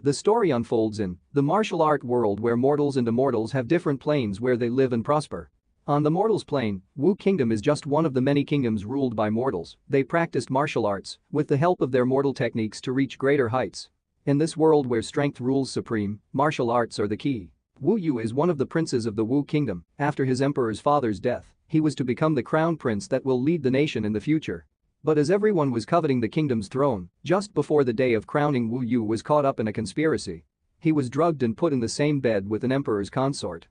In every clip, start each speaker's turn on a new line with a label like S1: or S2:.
S1: The story unfolds in the martial art world where mortals and immortals have different planes where they live and prosper. On the mortals plane, Wu Kingdom is just one of the many kingdoms ruled by mortals. They practiced martial arts with the help of their mortal techniques to reach greater heights. In this world where strength rules supreme, martial arts are the key. Wu Yu is one of the princes of the Wu Kingdom. After his emperor's father's death, he was to become the crown prince that will lead the nation in the future. But as everyone was coveting the kingdom's throne, just before the day of crowning, Wu Yu was caught up in a conspiracy. He was drugged and put in the same bed with an emperor's consort.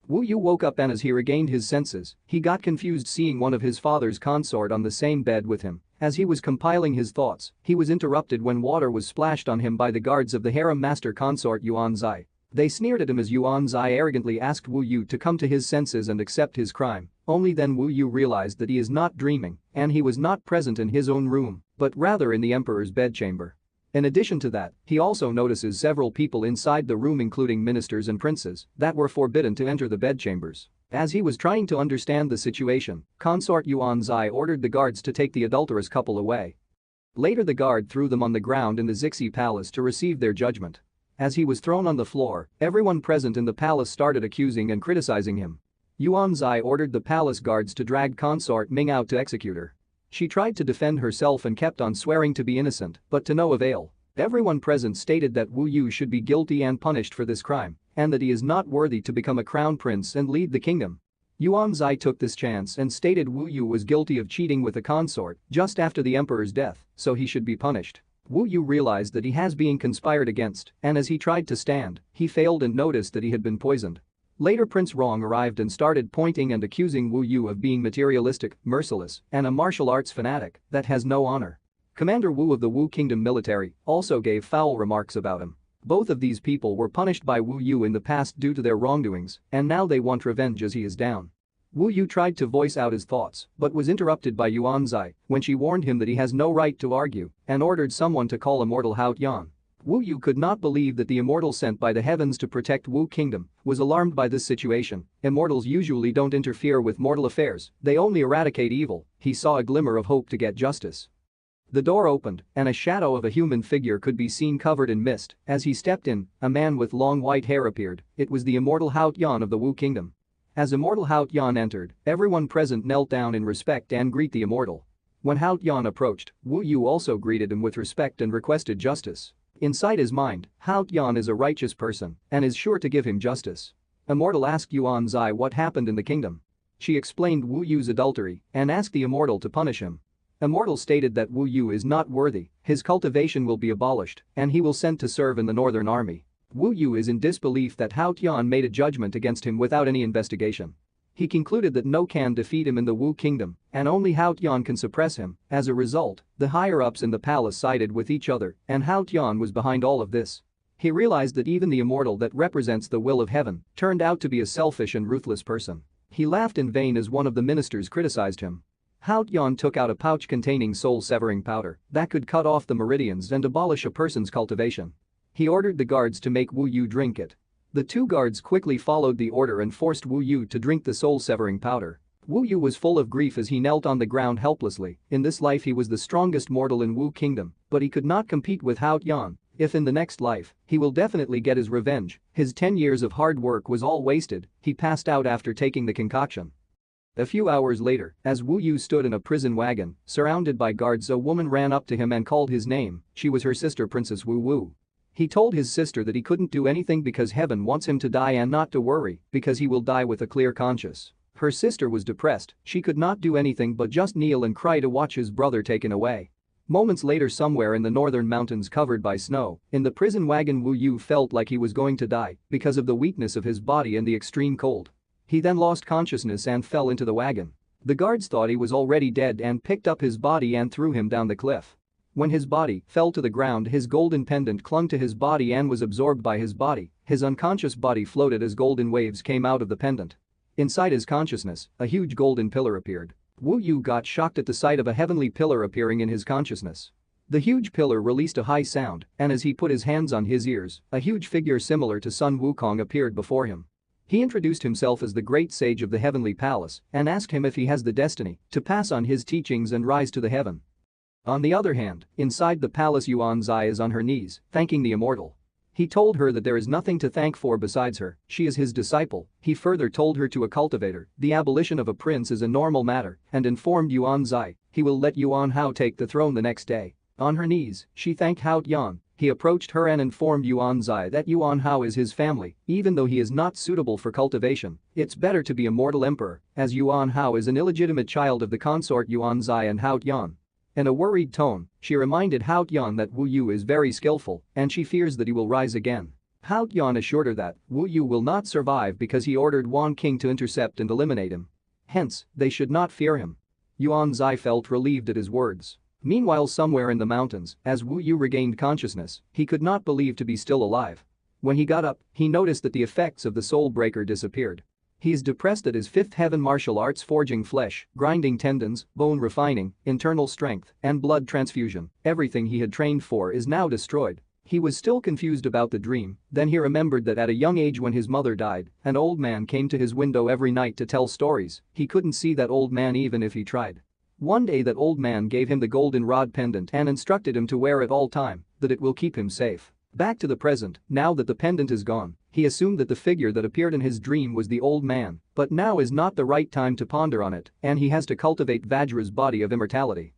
S1: Wu Yu woke up, and as he regained his senses, he got confused seeing one of his father's consort on the same bed with him. As he was compiling his thoughts, he was interrupted when water was splashed on him by the guards of the harem master consort Yuan Zai. They sneered at him as Yuan Zai arrogantly asked Wu Yu to come to his senses and accept his crime. Only then Wu Yu realized that he is not dreaming and he was not present in his own room, but rather in the emperor's bedchamber. In addition to that, he also notices several people inside the room, including ministers and princes, that were forbidden to enter the bedchambers. As he was trying to understand the situation, consort Yuan Zai ordered the guards to take the adulterous couple away. Later the guard threw them on the ground in the Zixi palace to receive their judgment. As he was thrown on the floor, everyone present in the palace started accusing and criticizing him. Yuan Zai ordered the palace guards to drag consort Ming out to execute her. She tried to defend herself and kept on swearing to be innocent, but to no avail. Everyone present stated that Wu Yu should be guilty and punished for this crime, and that he is not worthy to become a crown prince and lead the kingdom. Yuan Zai took this chance and stated Wu Yu was guilty of cheating with a consort just after the emperor's death, so he should be punished. Wu Yu realized that he has being conspired against, and as he tried to stand, he failed and noticed that he had been poisoned. Later Prince Rong arrived and started pointing and accusing Wu Yu of being materialistic, merciless, and a martial arts fanatic that has no honor. Commander Wu of the Wu Kingdom military also gave foul remarks about him. Both of these people were punished by Wu Yu in the past due to their wrongdoings, and now they want revenge as he is down. Wu Yu tried to voice out his thoughts but was interrupted by Yuan Zai when she warned him that he has no right to argue and ordered someone to call immortal Hao Yan. Wu Yu could not believe that the immortal sent by the heavens to protect Wu Kingdom was alarmed by this situation. Immortals usually don't interfere with mortal affairs, they only eradicate evil. He saw a glimmer of hope to get justice. The door opened and a shadow of a human figure could be seen covered in mist. As he stepped in, a man with long white hair appeared. It was the immortal Hao Yan of the Wu Kingdom. As immortal Hao Yan entered, everyone present knelt down in respect and greet the immortal. When Hao Yan approached, Wu Yu also greeted him with respect and requested justice. Inside his mind, Hao Yan is a righteous person and is sure to give him justice. Immortal asked Yuan Zai what happened in the kingdom. She explained Wu Yu's adultery and asked the immortal to punish him. Immortal stated that Wu Yu is not worthy, his cultivation will be abolished, and he will sent to serve in the Northern Army. Wu Yu is in disbelief that Hao Yan made a judgment against him without any investigation. He concluded that no can defeat him in the Wu Kingdom, and only Hao Yan can suppress him. As a result, the higher-ups in the palace sided with each other, and Hao Yan was behind all of this. He realized that even the immortal that represents the will of heaven turned out to be a selfish and ruthless person. He laughed in vain as one of the ministers criticized him. Hao Yan took out a pouch containing soul-severing powder that could cut off the meridians and abolish a person's cultivation. He ordered the guards to make Wu Yu drink it. The two guards quickly followed the order and forced Wu Yu to drink the soul-severing powder. Wu Yu was full of grief as he knelt on the ground helplessly. In this life he was the strongest mortal in Wu Kingdom, but he could not compete with Hao Yan. If in the next life, he will definitely get his revenge. His 10 years of hard work was all wasted. He passed out after taking the concoction. A few hours later, as Wu Yu stood in a prison wagon, surrounded by guards, a woman ran up to him and called his name. She was her sister Princess Wu Wu. He told his sister that he couldn't do anything because heaven wants him to die and not to worry because he will die with a clear conscience. Her sister was depressed, she could not do anything but just kneel and cry to watch his brother taken away. Moments later, somewhere in the northern mountains covered by snow, in the prison wagon, Wu Yu felt like he was going to die because of the weakness of his body and the extreme cold. He then lost consciousness and fell into the wagon. The guards thought he was already dead and picked up his body and threw him down the cliff. When his body fell to the ground, his golden pendant clung to his body and was absorbed by his body. His unconscious body floated as golden waves came out of the pendant. Inside his consciousness, a huge golden pillar appeared. Wu Yu got shocked at the sight of a heavenly pillar appearing in his consciousness. The huge pillar released a high sound, and as he put his hands on his ears, a huge figure similar to Sun Wukon appeared before him. He introduced himself as the great sage of the heavenly palace and asked him if he has the destiny to pass on his teachings and rise to the heaven. On the other hand, inside the palace, Yuan Zai is on her knees, thanking the immortal. He told her that there is nothing to thank for besides her, she is his disciple. He further told her to a cultivator, the abolition of a prince is a normal matter, and informed Yuan Zai he will let Yuan Hao take the throne the next day. On her knees, she thanked Hao Tian. He approached her and informed Yuan Zai that Yuan Hao is his family, even though he is not suitable for cultivation. It's better to be a mortal emperor, as Yuan Hao is an illegitimate child of the consort Yuan Zai and Hao Tian. In a worried tone, she reminded Hao Tian that Wu Yu is very skillful and she fears that he will rise again. Hao Tian assured her that Wu Yu will not survive because he ordered Wan King to intercept and eliminate him. Hence, they should not fear him. Yuan Zai felt relieved at his words. Meanwhile, somewhere in the mountains, as Wu Yu regained consciousness, he could not believe to be still alive. When he got up, he noticed that the effects of the soul breaker disappeared. He is depressed at his fifth heaven martial arts, forging flesh, grinding tendons, bone refining, internal strength, and blood transfusion. Everything he had trained for is now destroyed. He was still confused about the dream, then he remembered that at a young age when his mother died, an old man came to his window every night to tell stories. He couldn't see that old man even if he tried. One day that old man gave him the golden rod pendant and instructed him to wear it all time, that it will keep him safe. Back to the present, now that the pendant is gone, he assumed that the figure that appeared in his dream was the old man, but now is not the right time to ponder on it, and he has to cultivate Vajra's body of immortality.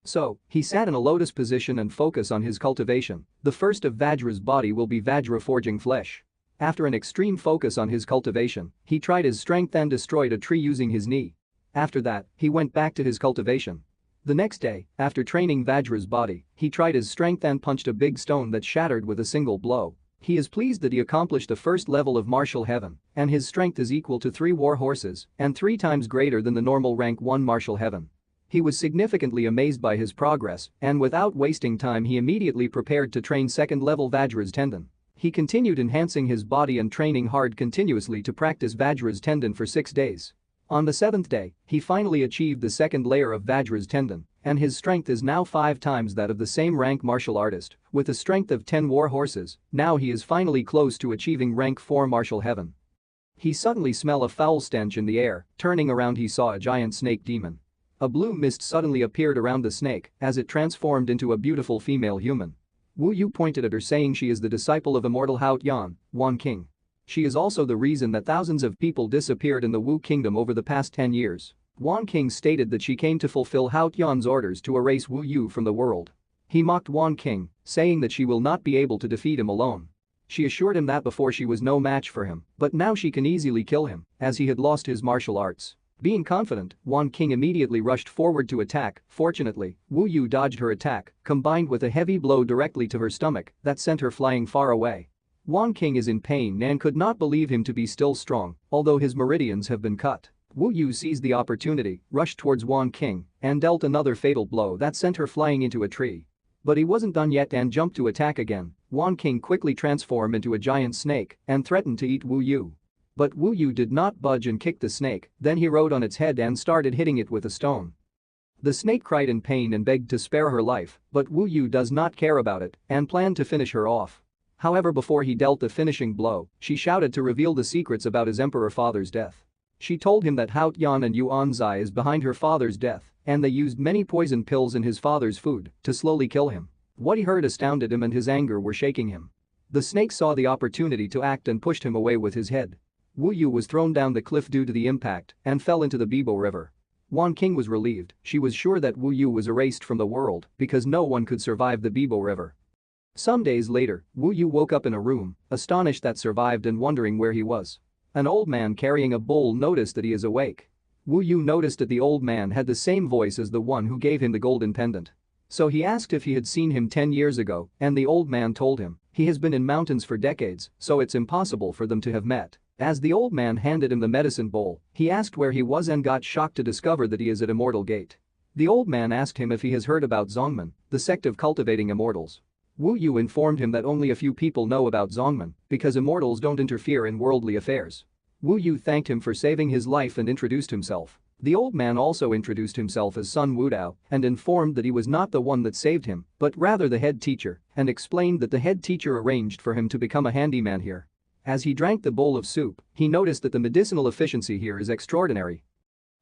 S1: So, he sat in a lotus position and focus on his cultivation. The first of Vajra's body will be Vajra forging flesh. After an extreme focus on his cultivation, he tried his strength and destroyed a tree using his knee. After that, he went back to his cultivation. The next day, after training Vajra's body, he tried his strength and punched a big stone that shattered with a single blow. He is pleased that he accomplished the first level of martial heaven, and his strength is equal to 3 war horses and 3 times greater than the normal rank 1 martial heaven. He was significantly amazed by his progress, and without wasting time he immediately prepared to train second level Vajra's tendon. He continued enhancing his body and training hard continuously to practice Vajra's tendon for 6 days. On the 7th day, he finally achieved the second layer of Vajra's tendon, and his strength is now 5 times that of the same rank martial artist, with a strength of 10 war horses. Now he is finally close to achieving rank 4 martial heaven. He suddenly smelled a foul stench in the air. Turning around, he saw a giant snake demon. A blue mist suddenly appeared around the snake as it transformed into a beautiful female human. Wu Yu pointed at her, saying she is the disciple of immortal Hao Tian, Wan King. She is also the reason that thousands of people disappeared in the Wu Kingdom over the past 10 years. Wan King stated that she came to fulfill Hao Tian's orders to erase Wu Yu from the world. He mocked Wan King, saying that she will not be able to defeat him alone. She assured him that before she was no match for him, but now she can easily kill him, as he had lost his martial arts. Being confident, Wan King immediately rushed forward to attack. Fortunately, Wu Yu dodged her attack, combined with a heavy blow directly to her stomach that sent her flying far away. Wan King is in pain and could not believe him to be still strong, although his meridians have been cut. Wu Yu seized the opportunity, rushed towards Wan King, and dealt another fatal blow that sent her flying into a tree. But he wasn't done yet and jumped to attack again. Wan King quickly transformed into a giant snake and threatened to eat Wu Yu. But Wu Yu did not budge and kicked the snake, then he rode on its head and started hitting it with a stone. The snake cried in pain and begged to spare her life, but Wu Yu does not care about it and planned to finish her off. However, before he dealt the finishing blow, she shouted to reveal the secrets about his emperor father's death. She told him that Hao Tian and Yuan Zai is behind her father's death, and they used many poison pills in his father's food to slowly kill him. What he heard astounded him and his anger were shaking him. The snake saw the opportunity to act and pushed him away with his head. Wu Yu was thrown down the cliff due to the impact and fell into the Bibo River. Wan King was relieved. She was sure that Wu Yu was erased from the world because no one could survive the Bibo River. Some days later, Wu Yu woke up in a room, astonished that survived and wondering where he was. An old man carrying a bowl noticed that he is awake. Wu Yu noticed that the old man had the same voice as the one who gave him the golden pendant. So he asked if he had seen him 10 years ago, and the old man told him he has been in mountains for decades, so it's impossible for them to have met. As the old man handed him the medicine bowl, he asked where he was and got shocked to discover that he is at Immortal Gate. The old man asked him if he has heard about Zongmen, the sect of cultivating immortals. Wu Yu informed him that only a few people know about Zongmen because immortals don't interfere in worldly affairs. Wu Yu thanked him for saving his life and introduced himself. The old man also introduced himself as Sun Wukon and informed that he was not the one that saved him, but rather the head teacher, and explained that the head teacher arranged for him to become a handyman here. As he drank the bowl of soup, he noticed that the medicinal efficiency here is extraordinary.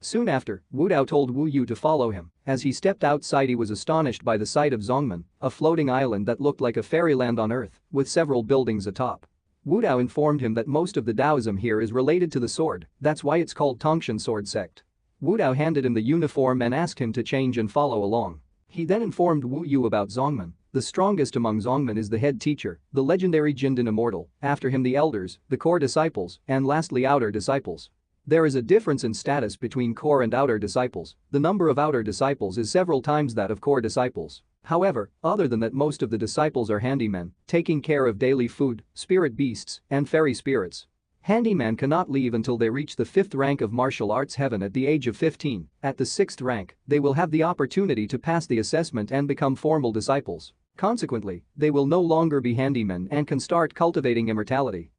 S1: Soon after, Wu Dao told Wu Yu to follow him. As he stepped outside, he was astonished by the sight of Zongmen, a floating island that looked like a fairyland on earth, with several buildings atop. Wu Dao informed him that most of the Taoism here is related to the sword, that's why it's called Tongshan Sword Sect. Wu Dao handed him the uniform and asked him to change and follow along. He then informed Wu Yu about Zongmen. The strongest among Zongmen is the head teacher, the legendary Jindan Immortal, after him the elders, the core disciples, and lastly outer disciples. There is a difference in status between core and outer disciples. The number of outer disciples is several times that of core disciples. However, other than that, most of the disciples are handymen, taking care of daily food, spirit beasts, and fairy spirits. Handyman cannot leave until they reach the 5th rank of martial arts heaven at the age of 15. At the 6th rank, they will have the opportunity to pass the assessment and become formal disciples. Consequently, they will no longer be handymen and can start cultivating immortality.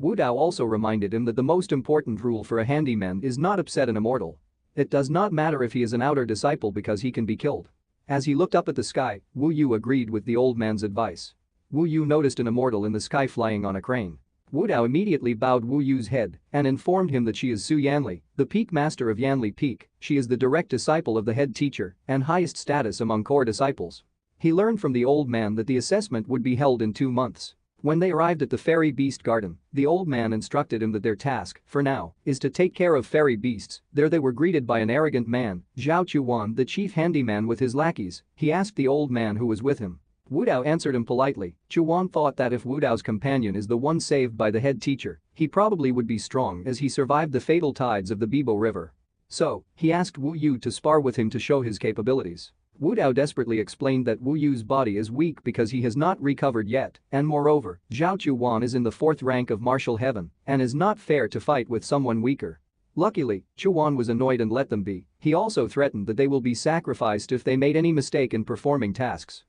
S1: Wu Dao also reminded him that the most important rule for a handyman is not upset an immortal. It does not matter if he is an outer disciple because he can be killed. As he looked up at the sky, Wu Yu agreed with the old man's advice. Wu Yu noticed an immortal in the sky flying on a crane. Wu Dao immediately bowed Wu Yu's head and informed him that she is Su Yanli, the peak master of Yanli Peak. She is the direct disciple of the head teacher and highest status among core disciples. He learned from the old man that the assessment would be held in 2 months. When they arrived at the fairy beast garden, the old man instructed him that their task, for now, is to take care of fairy beasts. There they were greeted by an arrogant man, Zhao Chuan, the chief handyman, with his lackeys. He asked the old man who was with him. Wu Dao answered him politely. Chuan thought that if Wu Dao's companion is the one saved by the head teacher, he probably would be strong as he survived the fatal tides of the Bibo River. So, he asked Wu Yu to spar with him to show his capabilities. Wu Dao desperately explained that Wu Yu's body is weak because he has not recovered yet, and moreover, Zhao Chuan is in the 4th rank of martial heaven and is not fair to fight with someone weaker. Luckily, Chuan was annoyed and let them be. He also threatened that they will be sacrificed if they made any mistake in performing tasks.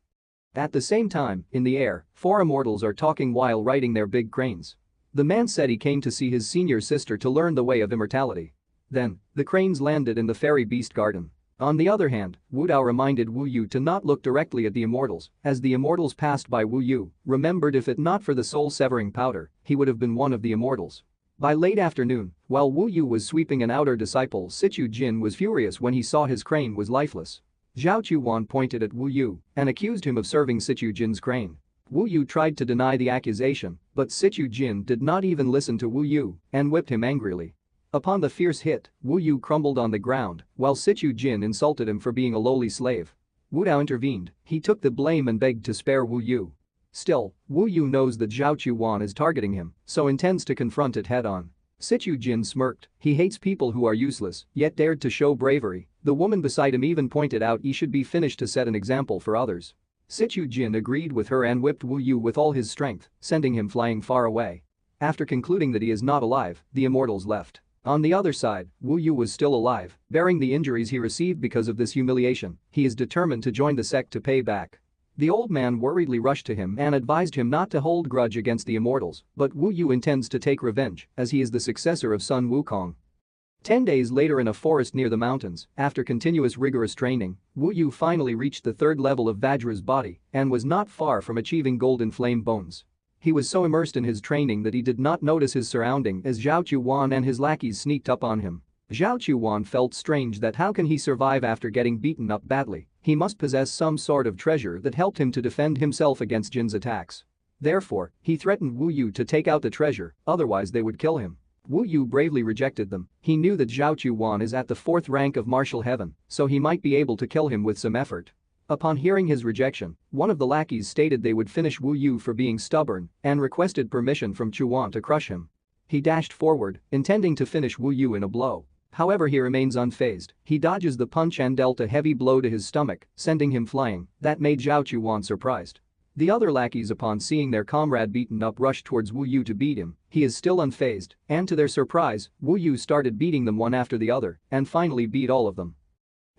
S1: At the same time, in the air, 4 immortals are talking while riding their big cranes. The man said he came to see his senior sister to learn the way of immortality. Then, the cranes landed in the fairy beast garden. On the other hand, Wu Dao reminded Wu Yu to not look directly at the immortals, as the immortals passed by Wu Yu, remembered if it not for the soul-severing powder, he would have been one of the immortals. By late afternoon, while Wu Yu was sweeping an outer disciple, Sichu Jin was furious when he saw his crane was lifeless. Zhao Chuan pointed at Wu Yu and accused him of serving Sichu Jin's crane. Wu Yu tried to deny the accusation, but Sichu Jin did not even listen to Wu Yu and whipped him angrily. Upon the fierce hit, Wu Yu crumbled on the ground, while Sichu Jin insulted him for being a lowly slave. Wu Dao intervened. He took the blame and begged to spare Wu Yu. Still, Wu Yu knows that Zhao Chuan is targeting him, so intends to confront it head-on. Sichu Jin smirked. He hates people who are useless, yet dared to show bravery. The woman beside him even pointed out he should be finished to set an example for others. Sichu Jin agreed with her and whipped Wu Yu with all his strength, sending him flying far away. After concluding that he is not alive, the immortals left. On the other side, Wu Yu was still alive, bearing the injuries he received because of this humiliation. He is determined to join the sect to pay back. The old man worriedly rushed to him and advised him not to hold grudge against the immortals, but Wu Yu intends to take revenge, as he is the successor of Sun Wukon. 10 days later, in a forest near the mountains, after continuous rigorous training, Wu Yu finally reached the 3rd level of Vajra's body and was not far from achieving golden flame bones. He was so immersed in his training that he did not notice his surrounding as Zhao Chuan and his lackeys sneaked up on him. Zhao Chuan felt strange that how can he survive after getting beaten up badly. He must possess some sort of treasure that helped him to defend himself against Jin's attacks. Therefore, he threatened Wu Yu to take out the treasure, otherwise they would kill him. Wu Yu bravely rejected them. He knew that Zhao Chuan is at the 4th rank of martial heaven, so he might be able to kill him with some effort. Upon hearing his rejection, one of the lackeys stated they would finish Wu Yu for being stubborn and requested permission from Chuan to crush him. He dashed forward, intending to finish Wu Yu in a blow. However, he remains unfazed. He dodges the punch and dealt a heavy blow to his stomach, sending him flying. That made Zhao Chuan surprised. The other lackeys, upon seeing their comrade beaten up, rushed towards Wu Yu to beat him. He is still unfazed, and to their surprise, Wu Yu started beating them one after the other and finally beat all of them.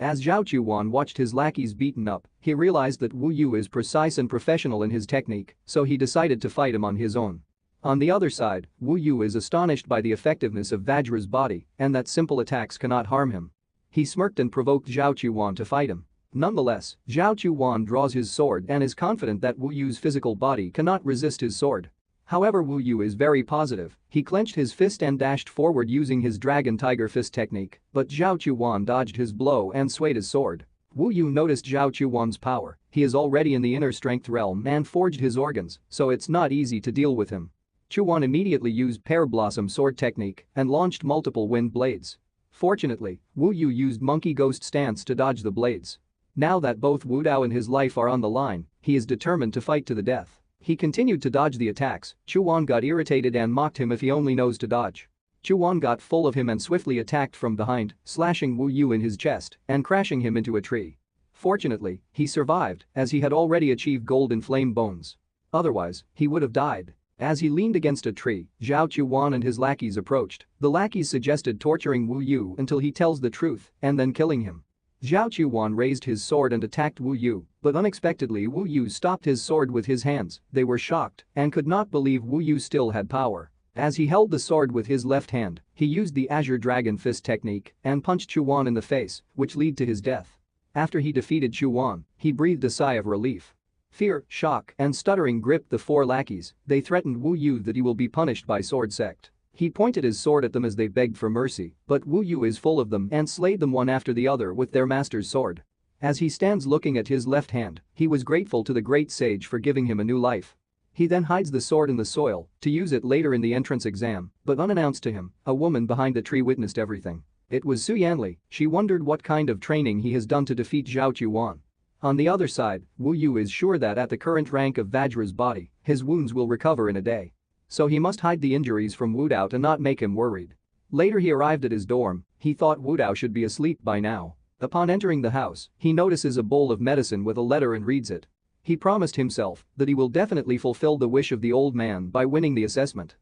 S1: As Zhao Chuan watched his lackeys beaten up, he realized that Wu Yu is precise and professional in his technique, so he decided to fight him on his own. On the other side, Wu Yu is astonished by the effectiveness of Vajra's body and that simple attacks cannot harm him. He smirked and provoked Zhao Chuan to fight him. Nonetheless, Zhao Chuan draws his sword and is confident that Wu Yu's physical body cannot resist his sword. However, Wu Yu is very positive. He clenched his fist and dashed forward using his dragon tiger fist technique, but Zhao Chuan dodged his blow and swayed his sword. Wu Yu noticed Zhao Chuan's power. He is already in the inner strength realm and forged his organs, so it's not easy to deal with him. Chuan immediately used Pear Blossom sword technique and launched multiple wind blades. Fortunately, Wu Yu used monkey ghost stance to dodge the blades. Now that both Wu Dao and his life are on the line, he is determined to fight to the death. He continued to dodge the attacks. Chuan got irritated and mocked him if he only knows to dodge. Chuan got full of him and swiftly attacked from behind, slashing Wu Yu in his chest and crashing him into a tree. Fortunately, he survived as he had already achieved golden flame bones. Otherwise, he would have died. As he leaned against a tree, Zhao Chuan and his lackeys approached. The lackeys suggested torturing Wu Yu until he tells the truth and then killing him. Zhao Chuan raised his sword and attacked Wu Yu, but unexpectedly Wu Yu stopped his sword with his hands. They were shocked and could not believe Wu Yu still had power. As he held the sword with his left hand, he used the Azure Dragon Fist technique and punched Chuan in the face, which led to his death. After he defeated Chuan, he breathed a sigh of relief. Fear, shock, and stuttering gripped the four lackeys. They threatened Wu Yu that he will be punished by sword sect. He pointed his sword at them as they begged for mercy, but Wu Yu is full of them and slayed them one after the other with their master's sword. As he stands looking at his left hand, he was grateful to the great sage for giving him a new life. He then hides the sword in the soil to use it later in the entrance exam, but unannounced to him, a woman behind the tree witnessed everything. It was Su Yanli. She wondered what kind of training he has done to defeat Zhao Chuan. On the other side, Wu Yu is sure that at the current rank of Vajra's body, his wounds will recover in a day. So he must hide the injuries from Wu Dao to not make him worried. Later he arrived at his dorm. He thought Wu Dao should be asleep by now. Upon entering the house, he notices a bowl of medicine with a letter and reads it. He promised himself that he will definitely fulfill the wish of the old man by winning the assessment.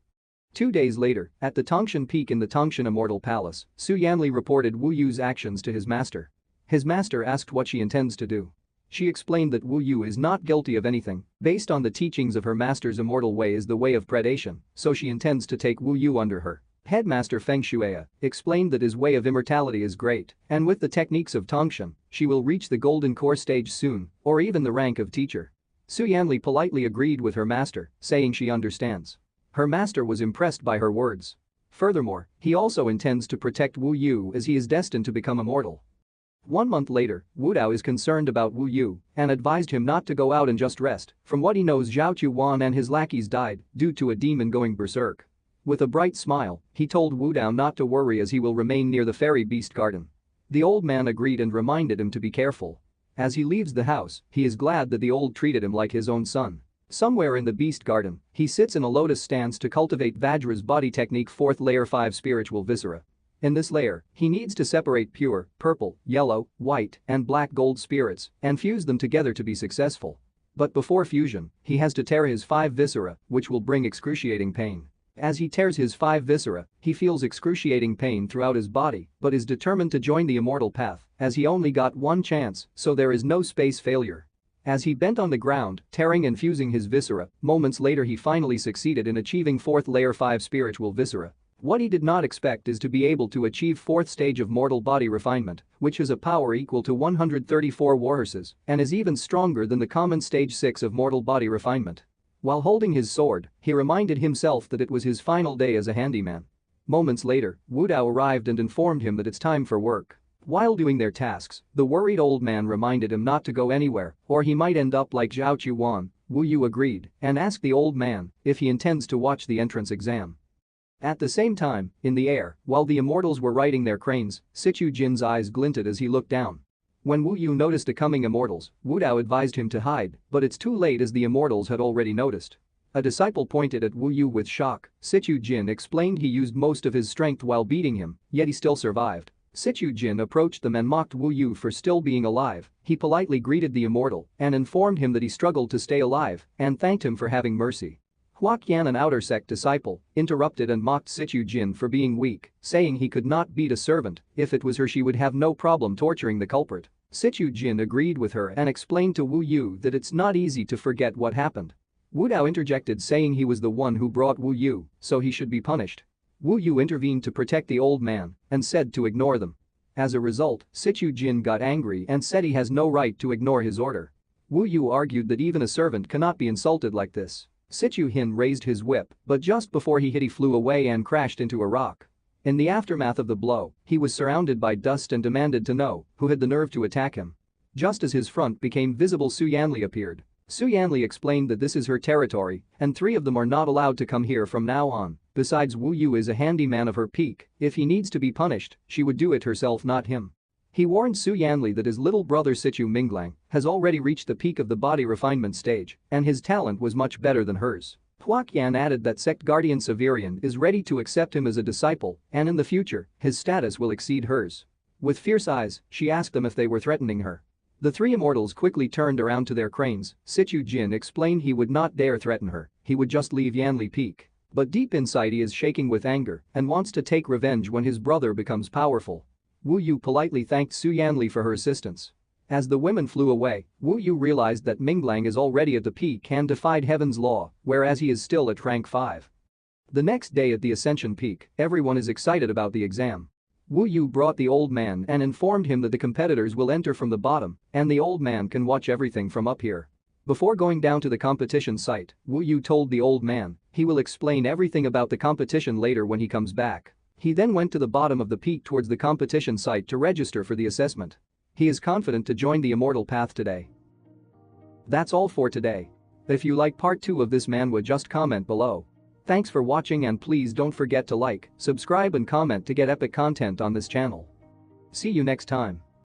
S1: 2 days later, at the Tongshan Peak in the Tongshan Immortal Palace, Su Yanli reported Wu Yu's actions to his master. His master asked what she intends to do. She explained that Wu Yu is not guilty of anything, based on the teachings of her master's immortal way is the way of predation, so she intends to take Wu Yu under her. Headmaster Feng Shuya explained that his way of immortality is great, and with the techniques of Tongshan, she will reach the golden core stage soon, or even the rank of teacher. Su Yanli politely agreed with her master, saying she understands. Her master was impressed by her words. Furthermore, he also intends to protect Wu Yu as he is destined to become immortal. 1 month later, Wu Dao is concerned about Wu Yu and advised him not to go out and just rest. From what he knows, Zhao Chuan and his lackeys died due to a demon going berserk. With a bright smile, he told Wu Dao not to worry as he will remain near the fairy beast garden. The old man agreed and reminded him to be careful. As he leaves the house, he is glad that the old treated him like his own son. Somewhere in the beast garden, he sits in a lotus stance to cultivate Vajra's body technique 4th layer 5 spiritual viscera. In this layer, he needs to separate pure, purple, yellow, white, and black gold spirits and fuse them together to be successful. But before fusion, he has to tear his 5 viscera, which will bring excruciating pain. As he tears his 5 viscera, he feels excruciating pain throughout his body but is determined to join the immortal path as he only got one chance, so there is no space failure. As he bent on the ground, tearing and fusing his viscera, moments later he finally succeeded in achieving 4th layer 5 spiritual viscera. What he did not expect is to be able to achieve 4th stage of mortal body refinement, which is a power equal to 134 warhorses and is even stronger than the common stage 6 of mortal body refinement. While holding his sword, he reminded himself that it was his final day as a handyman. Moments later, Wu Dao arrived and informed him that it's time for work. While doing their tasks, the worried old man reminded him not to go anywhere or he might end up like Zhao Chuan. Wu Yu agreed and asked the old man if he intends to watch the entrance exam. At the same time, in the air, while the immortals were riding their cranes, Sichu Jin's eyes glinted as he looked down. When Wu Yu noticed the coming immortals, Wu Dao advised him to hide, but it's too late as the immortals had already noticed. A disciple pointed at Wu Yu with shock. Sichu Jin explained he used most of his strength while beating him, yet he still survived. Sichu Jin approached them and mocked Wu Yu for still being alive. He politely greeted the immortal and informed him that he struggled to stay alive and thanked him for having mercy. Huaqian, an outer sect disciple, interrupted and mocked Sichu Jin for being weak, saying he could not beat a servant. If it was her, she would have no problem torturing the culprit. Sichu Jin agreed with her and explained to Wu Yu that it's not easy to forget what happened. Wu Dao interjected saying he was the one who brought Wu Yu, so he should be punished. Wu Yu intervened to protect the old man and said to ignore them. As a result, Sichu Jin got angry and said he has no right to ignore his order. Wu Yu argued that even a servant cannot be insulted like this. Sichu Hin raised his whip, but just before he hit he flew away and crashed into a rock. In the aftermath of the blow, he was surrounded by dust and demanded to know who had the nerve to attack him. Just as his front became visible, Su Yanli appeared. Su Yanli explained that this is her territory and 3 of them are not allowed to come here from now on. Besides, Wu Yu is a handyman of her peak. If he needs to be punished, she would do it herself, not him. He warned Su Yanli that his little brother Sichu Minglang has already reached the peak of the body refinement stage and his talent was much better than hers. Huak Yan added that sect guardian Severian is ready to accept him as a disciple and in the future, his status will exceed hers. With fierce eyes, she asked them if they were threatening her. The 3 immortals quickly turned around to their cranes. Sichu Jin explained he would not dare threaten her, he would just leave Yanli Peak. But deep inside he is shaking with anger and wants to take revenge when his brother becomes powerful. Wu Yu politely thanked Su Yanli for her assistance. As the women flew away, Wu Yu realized that Minglang is already at the peak and defied heaven's law, whereas he is still at rank 5. The next day at the Ascension Peak, everyone is excited about the exam. Wu Yu brought the old man and informed him that the competitors will enter from the bottom and the old man can watch everything from up here. Before going down to the competition site, Wu Yu told the old man he will explain everything about the competition later when he comes back. He then went to the bottom of the peak towards the competition site to register for the assessment. He is confident to join the immortal path today. That's all for today. If you like part 2 of this manhwa, just comment below. Thanks for watching and please don't forget to like, subscribe and comment to get epic content on this channel. See you next time.